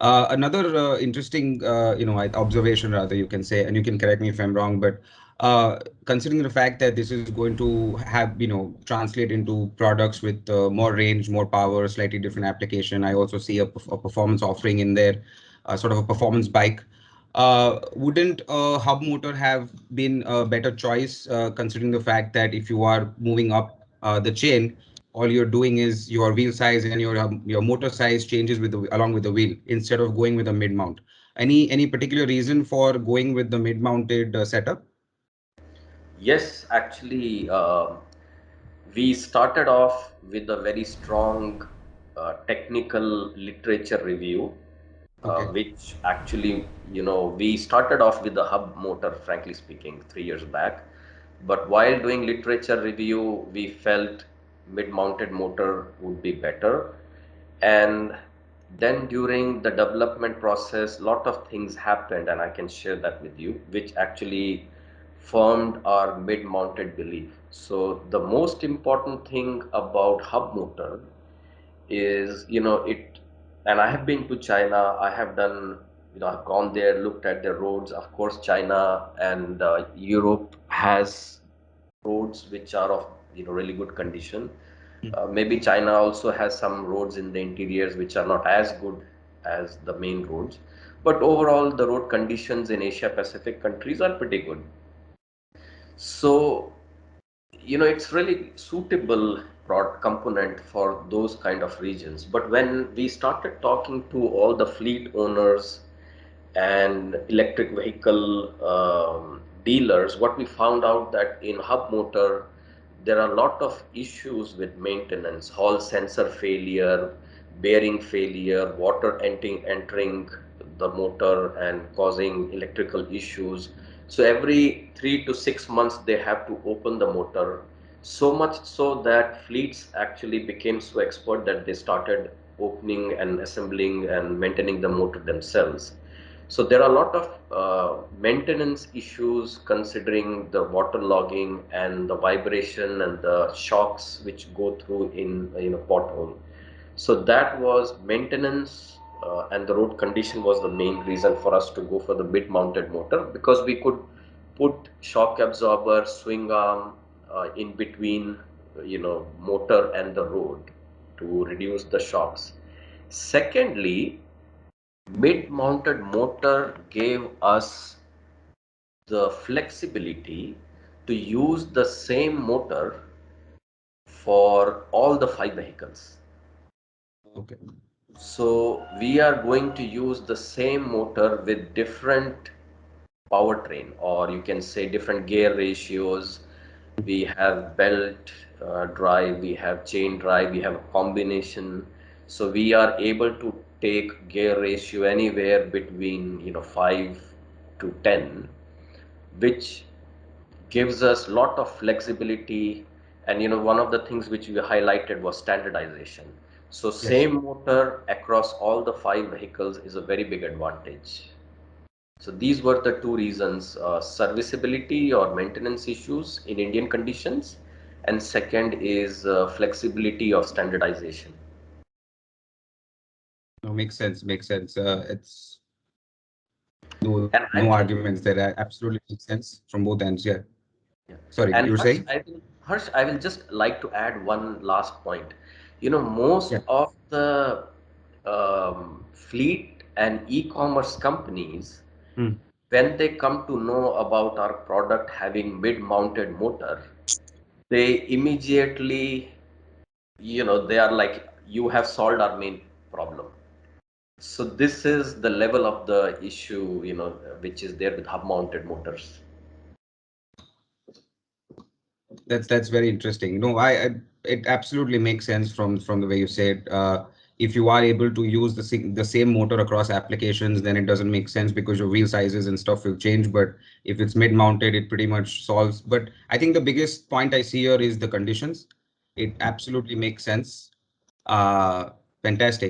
Another interesting, observation rather, you can say, and you can correct me if I'm wrong, but considering the fact that this is going to have, translate into products with more range, more power, slightly different application. I also see a performance offering in there, sort of a performance bike. Wouldn't a hub motor have been a better choice, considering the fact that if you are moving up the chain, all you're doing is your wheel size and your motor size changes with along with the wheel instead of going with a mid mount. Any particular reason for going with the mid mounted setup? Yes, actually, we started off with a very strong technical literature review, Okay. which actually, we started off with the hub motor, frankly speaking, 3 years back. But while doing literature review, we felt mid-mounted motor would be better. And then during the development process, lot of things happened, and I can share that with you, which actually formed our mid-mounted belief. So the most important thing about hub motor is, it, and I have been to China, I have done, I've gone there, looked at the roads. Of course, China and Europe has roads which are of, really good condition. Maybe China also has some roads in the interiors which are not as good as the main roads, but overall the road conditions in Asia Pacific countries are pretty good. So, it's really suitable product component for those kind of regions. But when we started talking to all the fleet owners and electric vehicle dealers, what we found out that in hub motor, there are a lot of issues with maintenance, hall sensor failure, bearing failure, water entering the motor and causing electrical issues. So every 3 to 6 months, they have to open the motor. So much so that fleets actually became so expert that they started opening and assembling and maintaining the motor themselves. So there are a lot of maintenance issues considering the water logging and the vibration and the shocks which go through in a pothole. So that was maintenance, and the road condition was the main reason for us to go for the mid-mounted motor, because we could put shock absorber, swing arm in between, motor and the road to reduce the shocks. Secondly, mid-mounted motor gave us the flexibility to use the same motor for all the 5 vehicles. Okay. So we are going to use the same motor with different powertrain, or you can say different gear ratios. We have belt drive, we have chain drive, we have a combination. So we are able to take gear ratio anywhere between 5 to 10, which gives us lot of flexibility. And one of the things which we highlighted was standardization. So Yes. same motor across all the 5 vehicles is a very big advantage. So these were the two reasons: serviceability or maintenance issues in Indian conditions, and second is flexibility of standardization. No, makes sense. Makes sense. It's no And I no think, arguments there. Absolutely makes sense from both ends. Yeah. yeah. Sorry, And you were saying? Harsh, I will just like to add one last point. Most Yeah. of the fleet and e-commerce companies, Hmm. when they come to know about our product having mid-mounted motor, they immediately, they are like, you have solved our main problem. So this is the level of the issue, which is there with hub-mounted motors. That's very interesting. No, I it absolutely makes sense from the way you said. If you are able to use the same motor across applications, then it doesn't make sense because your wheel sizes and stuff will change. But if it's mid-mounted, it pretty much solves. But I think the biggest point I see here is the conditions. It absolutely makes sense. Uh, Fantastic.